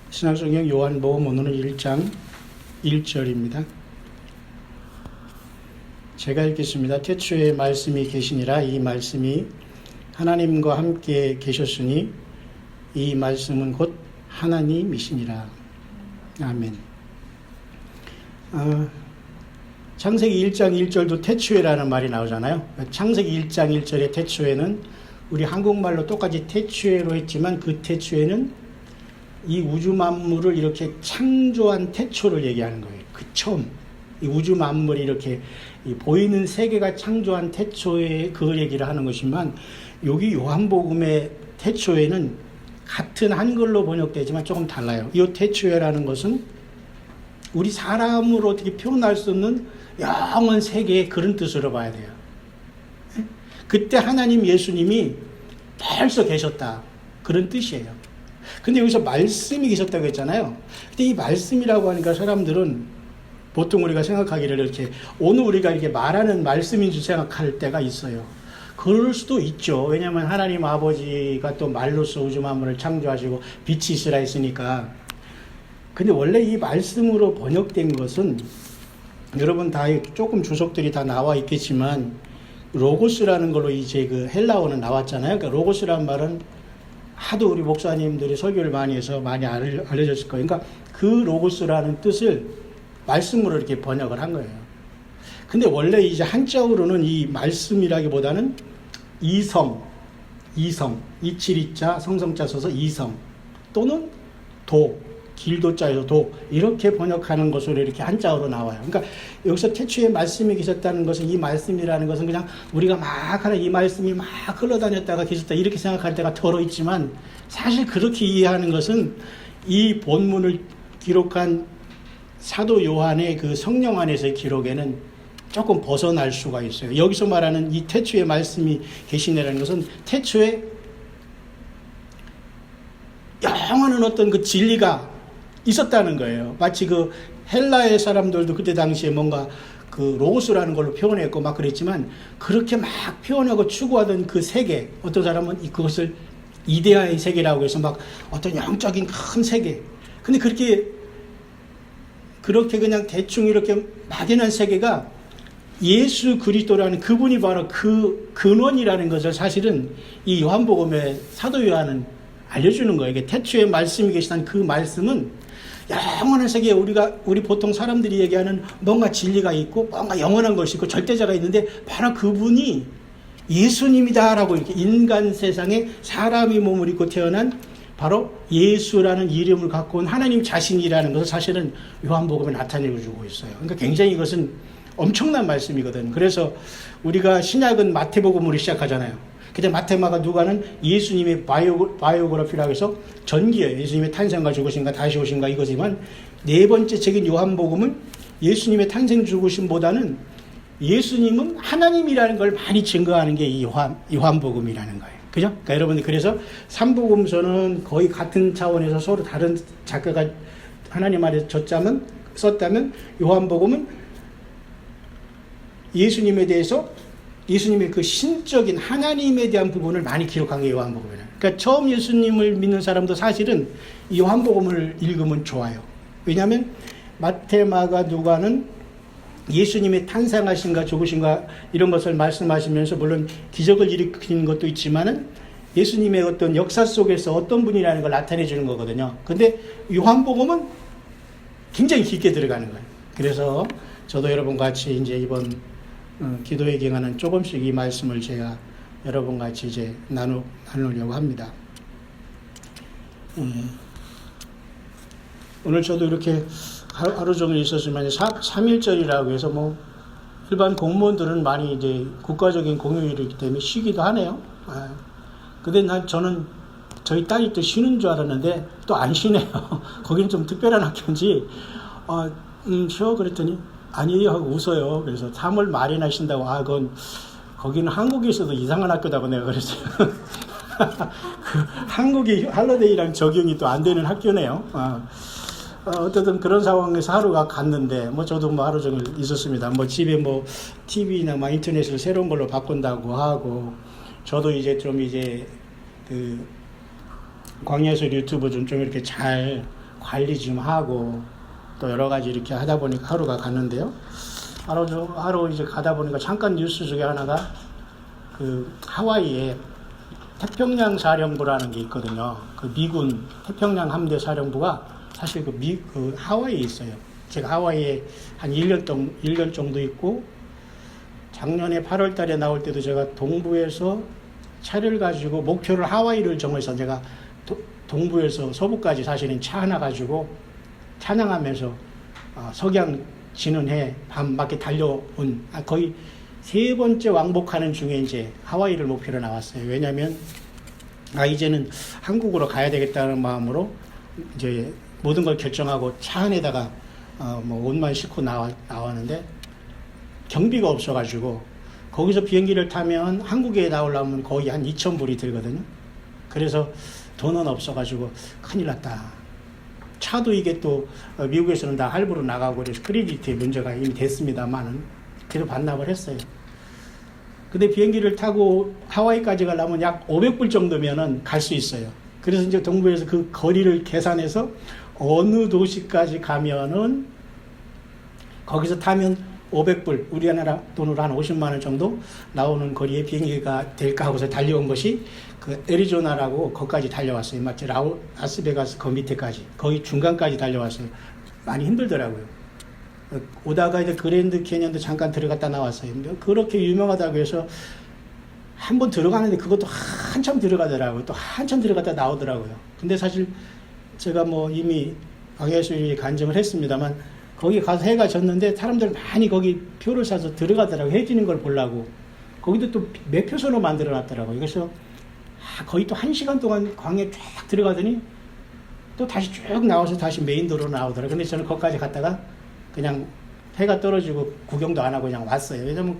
신약성경 요한복음 오늘은 1장 1절입니다. 제가 읽겠습니다. 태초에 말씀이 계시니라. 이 말씀이 하나님과 함께 계셨으니 이 말씀은 곧 하나님이시니라. 아멘. 창세기 1장 1절도 태초에라는 말이 나오잖아요. 창세기 1장 1절의 태초에는 우리 한국말로 똑같이 태초에로 했지만 그 태초에는 이 우주 만물을 이렇게 창조한 태초를 얘기하는 거예요. 그 처음 이 우주 만물이 이렇게 보이는 세계가 창조한 태초에 그 얘기를 하는 것이지만 여기 요한복음의 태초에는 같은 한글로 번역되지만 조금 달라요. 이 태초에라는 것은 우리 사람으로 어떻게 표현할 수 없는 영원 세계의 그런 뜻으로 봐야 돼요. 그때 하나님 예수님이 벌써 계셨다. 그런 뜻이에요. 근데 여기서 말씀이 계셨다고 했잖아요. 근데 이 말씀이라고 하니까 사람들은 보통 우리가 생각하기를 이렇게 오늘 우리가 이렇게 말하는 말씀인 줄 생각할 때가 있어요. 그럴 수도 있죠. 왜냐하면 하나님 아버지가 또 말로써 우주 만물을 창조하시고 빛이 있으라 했으니까. 근데 원래 이 말씀으로 번역된 것은 여러분 다 조금 주석들이 다 나와 있겠지만 로고스라는 걸로 이제 그 헬라어는 나왔잖아요. 그러니까 로고스라는 말은 하도 우리 목사님들이 설교를 많이 해서 많이 알려졌을 거예요. 그러니까 그 로고스라는 뜻을 말씀으로 이렇게 번역을 한 거예요. 근데 원래 이제 한자어로는 이 말씀이라기보다는 이성, 이칠이자 성성자 써서 이성 또는 길도자에서 이렇게 번역하는 것으로 이렇게 한자어로 나와요. 그러니까 여기서 태초에 말씀이 계셨다는 것은 이 말씀이라는 것은 그냥 우리가 막 하는 이 말씀이 막 흘러다녔다가 계셨다 이렇게 생각할 때가 덜어 있지만 사실 그렇게 이해하는 것은 이 본문을 기록한 사도 요한의 그 성령 안에서의 기록에는 조금 벗어날 수가 있어요. 여기서 말하는 이 태초에 말씀이 계시네라는 것은 태초에 영원한 어떤 그 진리가 있었다는 거예요. 마치 그 헬라의 사람들도 그때 당시에 뭔가 그 로고스라는 걸로 표현했고 막 그랬지만 그렇게 막 표현하고 추구하던 그 세계, 어떤 사람은 그것을 이데아의 세계라고 해서 막 어떤 영적인 큰 세계. 근데 그렇게 그냥 대충 이렇게 막연한 세계가 예수 그리스도라는 그분이 바로 그 근원이라는 것을 사실은 이 요한복음의 사도 요한은 알려주는 거예요. 이게 태초에 말씀이 계시다는 그 말씀은 영원한 세계에 우리 보통 사람들이 얘기하는 뭔가 진리가 있고 뭔가 영원한 것이 있고 절대자가 있는데 바로 그분이 예수님이다라고 이렇게 인간 세상에 사람이 몸을 입고 태어난 바로 예수라는 이름을 갖고 온 하나님 자신이라는 것을 사실은 요한복음에 나타내고 주고 있어요. 그러니까 굉장히 이것은 엄청난 말씀이거든. 그래서 우리가 신약은 마태복음으로 시작하잖아요. 근데 마테마가 누가는 예수님의 바이오그래피라고 해서 전기예요. 예수님의 탄생과 죽으심과 다시 오심과 이거지만 네 번째 책인 요한복음은 예수님의 탄생 죽으심보다는 예수님은 하나님이라는 걸 많이 증거하는 게 이 요한복음이라는 거예요. 그죠? 그러니까 여러분들 그래서 삼복음서는 거의 같은 차원에서 서로 다른 작가가 하나님 안에서 썼다면 요한복음은 예수님의 그 신적인 하나님에 대한 부분을 많이 기록한 게 요한복음이에요. 그러니까 처음 예수님을 믿는 사람도 사실은 이 요한복음을 읽으면 좋아요. 왜냐하면 마태, 마가, 누가는 예수님의 탄생하신가 죽으신가 이런 것을 말씀하시면서 물론 기적을 일으키는 것도 있지만은 예수님의 어떤 역사 속에서 어떤 분이라는 걸 나타내 주는 거거든요. 근데 요한복음은 굉장히 깊게 들어가는 거예요. 그래서 저도 여러분과 같이 이제 이번 기도회 기간은 조금씩 이 말씀을 제가 여러분과 같이 이제 나누려고 합니다. 오늘 저도 이렇게 하루 종일 있었지만 3.1절이라고 해서 뭐 일반 공무원들은 많이 이제 국가적인 공휴일이기 때문에 쉬기도 하네요. 근데 저는 저희 딸이 또 쉬는 줄 알았는데 또 안 쉬네요. 거기는 좀 특별한 학교인지 쉬어 그랬더니 아니에요 하고 웃어요. 그래서 3월 말이나 쉰다고 거기는 한국에서도 이상한 학교다고 내가 그랬어요. 그 한국의 할러데이랑 적용이 또 안 되는 학교네요. 어쨌든 그런 상황에서 하루가 갔는데 저도 하루 종일 있었습니다. 집에 TV나 인터넷을 새로운 걸로 바꾼다고 하고 저도 이제 좀 그 광야설 유튜브 좀 이렇게 잘 관리 좀 하고 또 여러 가지 이렇게 하다 보니까 하루가 갔는데요. 하루 이제 가다 보니까 잠깐 뉴스 중에 하나가 그 하와이에 태평양 사령부라는 게 있거든요. 그 미군 태평양 함대 사령부가 사실 그 하와이에 있어요. 제가 하와이에 한 1년 정도 있고, 작년에 8월 달에 나올 때도 제가 동부에서 차를 가지고 목표를 하와이를 정해서 제가 동부에서 서부까지 사실은 차 하나 가지고 찬양하면서 석양 지는 해 밤밖에 달려온 거의 3번째 왕복하는 중에 이제 하와이를 목표로 나왔어요. 왜냐하면 이제는 한국으로 가야 되겠다는 마음으로 이제 모든 걸 결정하고 차 안에다가 뭐 옷만 싣고 나왔는데 경비가 없어가지고 거기서 비행기를 타면 한국에 나오려면 거의 한 2,000불이 들거든요. 그래서 돈은 없어가지고 큰일 났다. 차도 이게 또 미국에서는 다 할부로 나가고 그래서 크레디트에 문제가 이미 됐습니다만은 그래도 반납을 했어요. 근데 비행기를 타고 하와이까지 가려면 약 500불 정도면은 갈 수 있어요. 그래서 이제 동부에서 그 거리를 계산해서 어느 도시까지 가면은 거기서 타면 500불, 우리나라 돈으로 한 50만 원 정도 나오는 거리에 비행기가 될까 하고서 달려온 것이 그 애리조나라고 거기까지 달려왔어요. 마치 라스베가스 그 밑에까지, 거의 중간까지 달려왔어요. 많이 힘들더라고요. 오다가 이제 그랜드 캐년도 잠깐 들어갔다 나왔어요. 그렇게 유명하다고 해서 한번 들어가는데 그것도 한참 들어가더라고요. 또 한참 들어갔다 나오더라고요. 근데 사실 제가 뭐 이미 방해수리 간증을 했습니다만 거기 가서 해가 졌는데 사람들 많이 거기 표를 사서 들어가더라고요. 해 지는 걸 보려고. 거기도 또 매표소로 만들어 놨더라고요. 그래서 거의 또 1시간 동안 광에 쫙 들어가더니 또 다시 쭉 나와서 다시 메인 도로로 나오더라고요. 근데 저는 거기까지 갔다가 그냥 해가 떨어지고 구경도 안 하고 그냥 왔어요. 왜냐면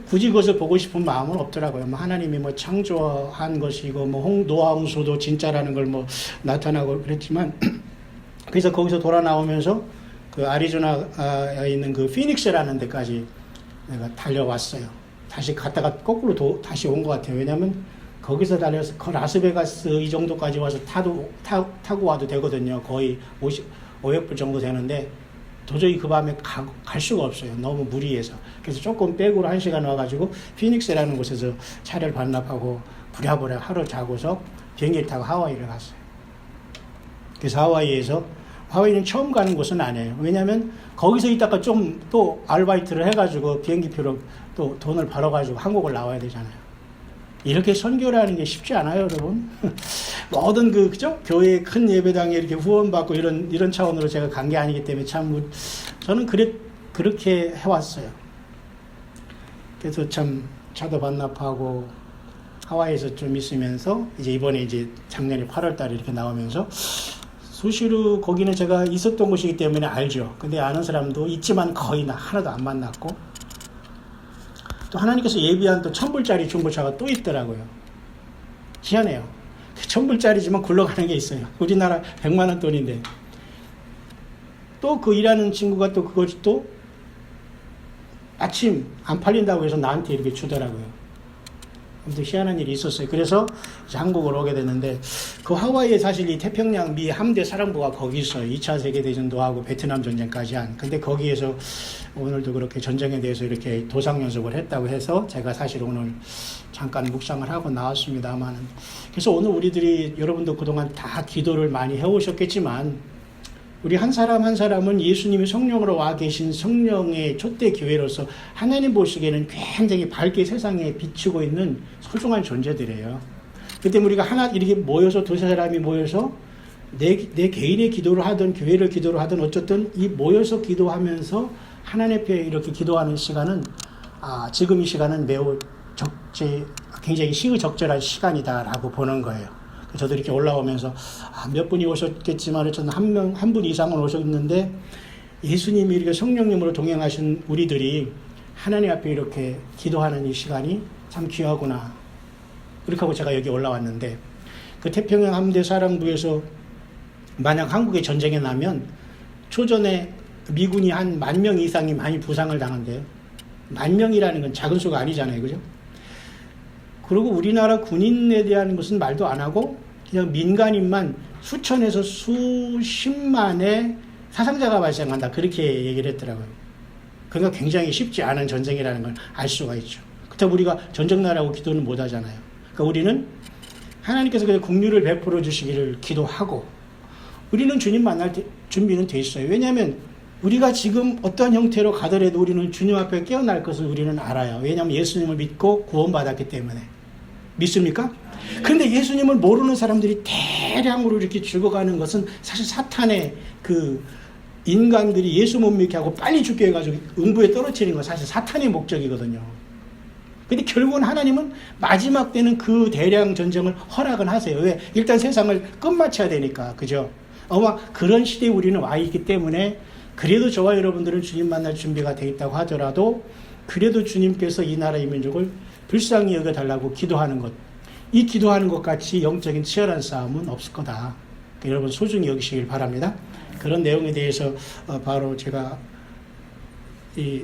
굳이 그것을 보고 싶은 마음은 없더라고요. 뭐 하나님이 뭐 창조한 것이고 뭐 노아 홍수도 진짜라는 걸 뭐 나타나고 그랬지만 그래서 거기서 돌아 나오면서 그 아리조나에 있는 그 피닉스라는 데까지 내가 달려왔어요. 다시 갔다가 거꾸로 다시 온 것 같아요. 왜냐면 거기서 달려서 라스베가스 이 정도까지 와서 타고 와도 되거든요. 거의 500불 정도 되는데 도저히 그 밤에 갈 수가 없어요. 너무 무리해서. 그래서 조금 백으로 1시간 와가지고 피닉스라는 곳에서 차를 반납하고 부랴부랴 하루 자고서 비행기를 타고 하와이를 갔어요. 그래서 하와이는 처음 가는 곳은 아니에요. 왜냐하면 거기서 있다가 좀 또 아르바이트를 해가지고 비행기표로 또 돈을 벌어가지고 한국을 나와야 되잖아요. 이렇게 선교를 하는 게 쉽지 않아요, 여러분. 모든 그죠? 교회 큰 예배당에 이렇게 후원받고 이런 차원으로 제가 간 게 아니기 때문에 참 저는 그렇게 해왔어요. 그래서 참 차도 반납하고 하와이에서 좀 있으면서 이제 이번에 이제 작년에 8월 달에 이렇게 나오면서 수시로 거기는 제가 있었던 곳이기 때문에 알죠. 근데 아는 사람도 있지만 거의 하나도 안 만났고 또 하나님께서 예비한 또 1,000불짜리 중고차가 또 있더라고요. 희한해요. 1,000불짜리지만 굴러가는 게 있어요. 우리나라 100만 원 돈인데 또 그 일하는 친구가 또 그걸 또 아침 안 팔린다고 해서 나한테 이렇게 주더라고요. 아무튼 희한한 일이 있었어요. 그래서 이제 한국으로 오게 됐는데 그 하와이에 사실 이 태평양 미 함대 사령부가 거기 있어요. 2차 세계대전도 하고 베트남 전쟁까지 한. 근데 거기에서 오늘도 그렇게 전쟁에 대해서 이렇게 도상 연습을 했다고 해서 제가 사실 오늘 잠깐 묵상을 하고 나왔습니다만, 그래서 오늘 우리들이 여러분도 그동안 다 기도를 많이 해오셨겠지만 우리 한 사람 한 사람은 예수님이 성령으로 와 계신 성령의 촛대 교회로서 하나님 보시기에는 굉장히 밝게 세상에 비추고 있는 소중한 존재들이에요. 그 때문에 우리가 이렇게 모여서 두세 사람이 모여서 내 개인의 기도를 하든 교회를 기도를 하든 어쨌든 이 모여서 기도하면서 하나님 앞에 이렇게 기도하는 시간은 지금 이 시간은 매우 굉장히 시의적절한 시간이다라고 보는 거예요. 저도 이렇게 올라오면서 몇 분이 오셨겠지만 저는 한 분 이상은 오셨는데 예수님이 이렇게 성령님으로 동행하신 우리들이 하나님 앞에 이렇게 기도하는 이 시간이 참 귀하구나. 그렇게 하고 제가 여기 올라왔는데 그 태평양 함대 사령부에서 만약 한국에 전쟁이 나면 초전에 미군이 한 10,000명 이상이 많이 부상을 당한대요. 10,000명이라는 건 작은 수가 아니잖아요. 그죠? 그리고 우리나라 군인에 대한 것은 말도 안 하고 그냥 민간인만 수천에서 수십만의 사상자가 발생한다. 그렇게 얘기를 했더라고요. 그러니까 굉장히 쉽지 않은 전쟁이라는 걸 알 수가 있죠. 그렇다고 우리가 전쟁나라고 기도는 못 하잖아요. 그러니까 우리는 하나님께서 그냥 국류를 베풀어 주시기를 기도하고 우리는 주님 만날 준비는 돼 있어요. 왜냐하면 우리가 지금 어떤 형태로 가더라도 우리는 주님 앞에 깨어날 것을 우리는 알아요. 왜냐하면 예수님을 믿고 구원받았기 때문에. 믿습니까? 그런데 예수님을 모르는 사람들이 대량으로 이렇게 죽어가는 것은 사실 사탄의 그 인간들이 예수 못 믿게 하고 빨리 죽게 해가지고 음부에 떨어뜨리는 건 사실 사탄의 목적이거든요. 근데 결국은 하나님은 마지막 때는 그 대량 전쟁을 허락은 하세요. 왜? 일단 세상을 끝마쳐야 되니까. 그죠? 아마 그런 시대에 우리는 와 있기 때문에 그래도 저와 여러분들은 주님 만날 준비가 되어 있다고 하더라도 그래도 주님께서 이 나라의 민족을 불쌍히 여겨달라고 기도하는 것. 이 기도하는 것 같이 영적인 치열한 싸움은 없을 거다. 그러니까 여러분 소중히 여기시길 바랍니다. 그런 내용에 대해서 바로 제가 이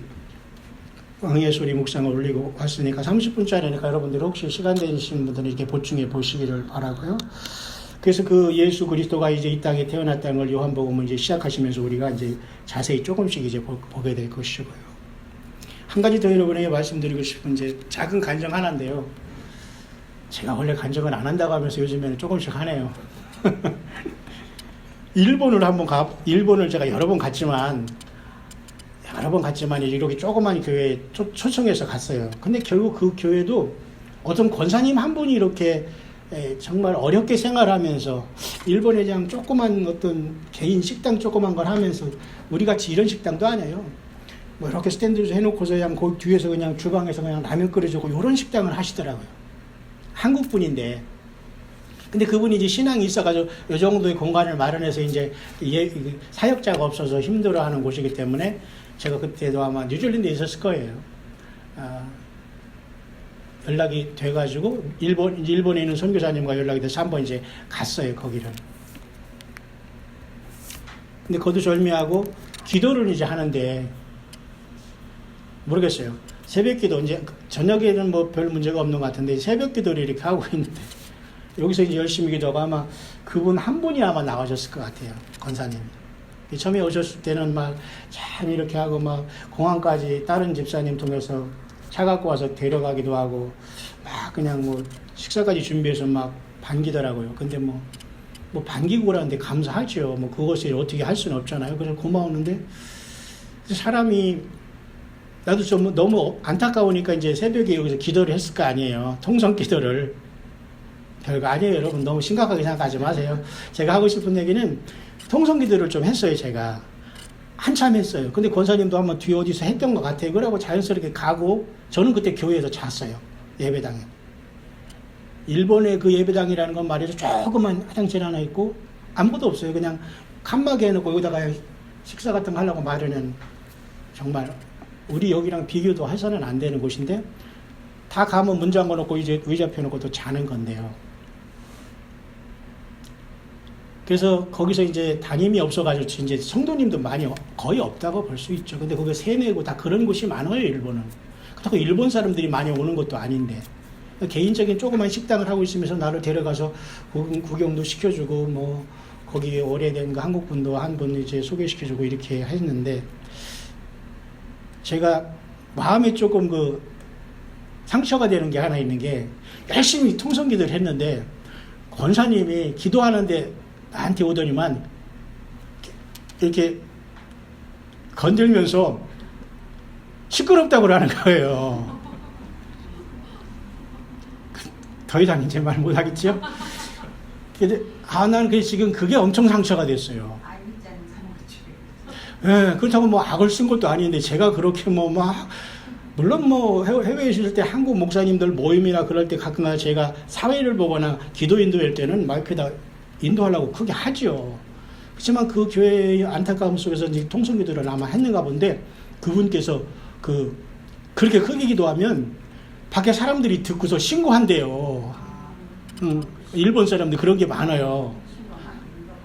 왕예수리 묵상을 올리고 왔으니까 30분짜리니까 여러분들 혹시 시간 되시는 분들은 이렇게 보충해 보시기를 바라고요. 그래서 그 예수 그리스도가 이제 이 땅에 태어났다는 걸 요한복음을 이제 시작하시면서 우리가 이제 자세히 조금씩 이제 보게 될 것이고요. 한 가지 더 여러분에게 말씀드리고 싶은 이제 작은 간증 하나인데요. 제가 원래 간증을 안 한다고 하면서 요즘에는 조금씩 하네요. 일본을 제가 여러 번 갔지만 이렇게 조그만 교회에 초청해서 갔어요. 근데 결국 그 교회도 어떤 권사님 한 분이 이렇게 정말 어렵게 생활하면서 일본에 그냥 조그만 어떤 개인 식당 조그만 걸 하면서 우리 같이 이런 식당도 아니에요. 뭐 이렇게 스탠드 해놓고서 그냥 그 뒤에서 그냥 주방에서 그냥 라면 끓여주고 이런 식당을 하시더라고요. 한국 분인데. 근데 그분이 이제 신앙이 있어가지고 이 정도의 공간을 마련해서 이제 사역자가 없어서 힘들어하는 곳이기 때문에 제가 그때도 아마 뉴질랜드에 있었을 거예요. 연락이 돼가지고 일본에 있는 선교사님과 연락이 돼서 한번 이제 갔어요, 거기를. 근데 거두절미하고 기도를 이제 하는데 모르겠어요. 새벽 기도 이제 저녁에는 뭐 별 문제가 없는 것 같은데 새벽 기도를 이렇게 하고 있는데 여기서 이제 열심히 기도하고 아마 그분 한 분이 아마 나가셨을 것 같아요, 권사님이. 처음에 오셨을 때는 막 참 이렇게 하고 막 공항까지 다른 집사님 통해서 차 갖고 와서 데려가기도 하고 막 그냥 뭐 식사까지 준비해서 막 반기더라고요. 근데 뭐 반기고 그러는데 감사하죠. 뭐 그것을 어떻게 할 수는 없잖아요. 그래서 고마웠는데 사람이 나도 좀 너무 안타까우니까 이제 새벽에 여기서 기도를 했을 거 아니에요. 통성 기도를. 별거 아니에요, 여러분. 너무 심각하게 생각하지 마세요. 제가 하고 싶은 얘기는 통성 기도를 좀 했어요, 제가. 한참 했어요. 근데 권사님도 한번 뒤에 어디서 했던 것 같아요. 그러고 자연스럽게 가고 저는 그때 교회에서 잤어요. 예배당에. 일본의 그 예배당이라는 건 말이죠. 조그만 화장실 하나 있고 아무것도 없어요. 그냥 칸막이 해놓고 여기다가 식사 같은 거 하려고 마련은 정말 우리 여기랑 비교도 해서는 안 되는 곳인데 다 가면 문 잠궈놓고 이제 의자 펴놓고 또 자는 건데요. 그래서 거기서 이제 담임이 없어가지고 이제 성도님도 많이 거의 없다고 볼 수 있죠. 근데 거기 세뇌고 다 그런 곳이 많아요, 일본은. 그렇다고 일본 사람들이 많이 오는 것도 아닌데. 개인적인 조그만 식당을 하고 있으면서 나를 데려가서 구경도 시켜주고 뭐 거기에 오래된 그 한국 분도 한 분 이제 소개시켜주고 이렇게 했는데 제가 마음에 조금 그 상처가 되는 게 하나 있는 게 열심히 통성기도를 했는데 권사님이 기도하는데 나한테 오더니만 이렇게 건들면서 시끄럽다고 그러는 거예요. 더 이상 이제 말 못하겠죠? 근데 나는 지금 그게 엄청 상처가 됐어요. 예, 그렇다고 뭐 악을 쓴 것도 아닌데 제가 그렇게 물론 해외에 있을 때 한국 목사님들 모임이나 그럴 때 가끔가다 제가 사회를 보거나 기도 인도할 때는 마이크에다 인도하려고 크게 하죠. 그렇지만 그 교회의 안타까움 속에서 이제 통성기도를 아마 했는가 본데 그분께서 그렇게 크게 기도하면 밖에 사람들이 듣고서 신고한대요. 일본 사람들 그런 게 많아요.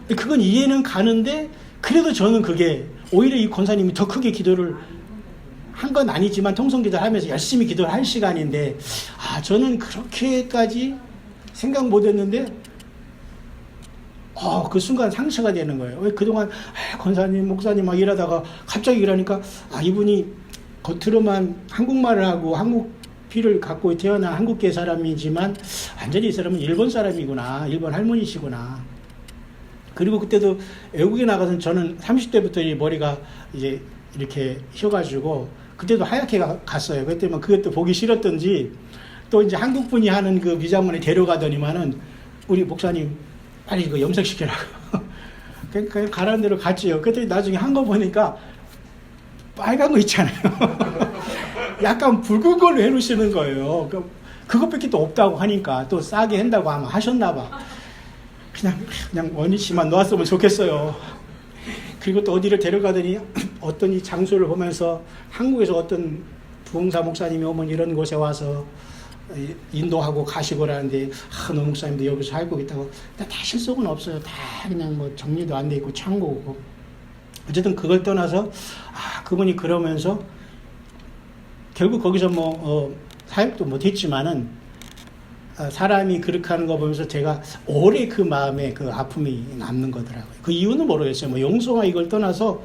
그건 이해는 가는데 그래도 저는 그게 오히려 이 권사님이 더 크게 기도를 한 건 아니지만 통성기도를 하면서 열심히 기도를 할 시간인데 저는 그렇게까지 생각 못했는데 그 순간 상처가 되는 거예요. 왜 그동안 권사님, 목사님 막 일하다가 갑자기 일하니까 이분이 겉으로만 한국말을 하고 한국 피를 갖고 태어난 한국계 사람이지만 완전히 이 사람은 일본 사람이구나. 일본 할머니시구나. 그리고 그때도 외국에 나가서 저는 30대부터 이 머리가 이제 이렇게 휘어가지고 그때도 하얗게 갔어요. 그때만 그것도 보기 싫었던지 또 이제 한국 분이 하는 그 미장원에 데려가더니만은 우리 목사님 빨리 이거 염색시키라고. 그냥 가라는 대로 갔지요. 그때 나중에 한 거 보니까 빨간 거 있잖아요. 약간 붉은 걸로 해놓으시는 거예요. 그것밖에 또 없다고 하니까 또 싸게 한다고 아마 하셨나 봐. 그냥 원위치만 놓았으면 좋겠어요. 그리고 또 어디를 데려가더니 어떤 이 장소를 보면서 한국에서 어떤 부흥사 목사님이 오면 이런 곳에 와서 인도하고 가시고 라는데 노 목사님도 여기서 살고 있다고. 다 실속은 없어요. 다 그냥 뭐 정리도 안 돼 있고 창고고. 어쨌든 그걸 떠나서 그분이 그러면서 결국 거기서 사역도 못했지만은 사람이 그렇게 하는 거 보면서 제가 오래 그 마음에 그 아픔이 남는 거더라고요. 그 이유는 모르겠어요. 영성화 이걸 떠나서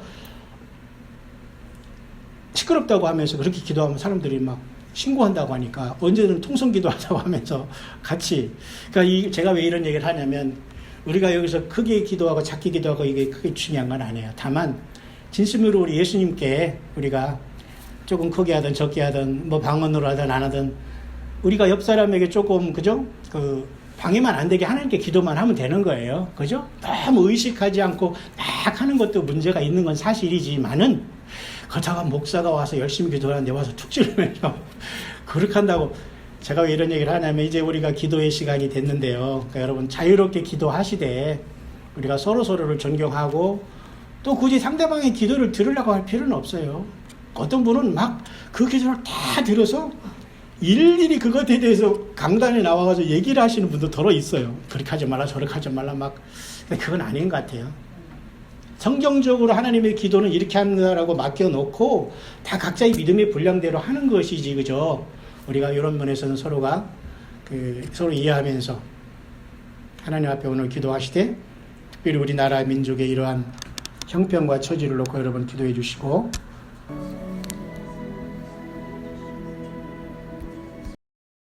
시끄럽다고 하면서 그렇게 기도하면 사람들이 막 신고한다고 하니까 언제든 통성 기도하자고 하면서 같이. 그러니까 제가 왜 이런 얘기를 하냐면 우리가 여기서 크게 기도하고 작게 기도하고 이게 크게 중요한 건 아니에요. 다만 진심으로 우리 예수님께 우리가 조금 크게 하든 적게 하든 방언으로 하든 안 하든 우리가 옆 사람에게 조금 그죠? 방해만 안 되게 하나님께 기도만 하면 되는 거예요. 그죠? 너무 의식하지 않고 막 하는 것도 문제가 있는 건 사실이지만은 그렇다고 목사가 와서 열심히 기도하는데 와서 툭 찌르면서 그렇게 한다고. 제가 왜 이런 얘기를 하냐면 이제 우리가 기도의 시간이 됐는데요. 그러니까 여러분 자유롭게 기도하시되 우리가 서로서로를 존경하고 또 굳이 상대방의 기도를 들으려고 할 필요는 없어요. 어떤 분은 막 그 기도를 다 들어서 일일이 그것에 대해서 강단에 나와가지고 얘기를 하시는 분도 더러 있어요. 그렇게 하지 말라 저렇게 하지 말라 막. 근데 그건 아닌 것 같아요. 성경적으로 하나님의 기도는 이렇게 한다라고 맡겨놓고 다 각자의 믿음의 분량대로 하는 것이지, 그죠? 우리가 이런 면에서는 서로가 서로 이해하면서 하나님 앞에 오늘 기도하시되 특별히 우리나라 민족의 이러한 형편과 처지를 놓고 여러분 기도해 주시고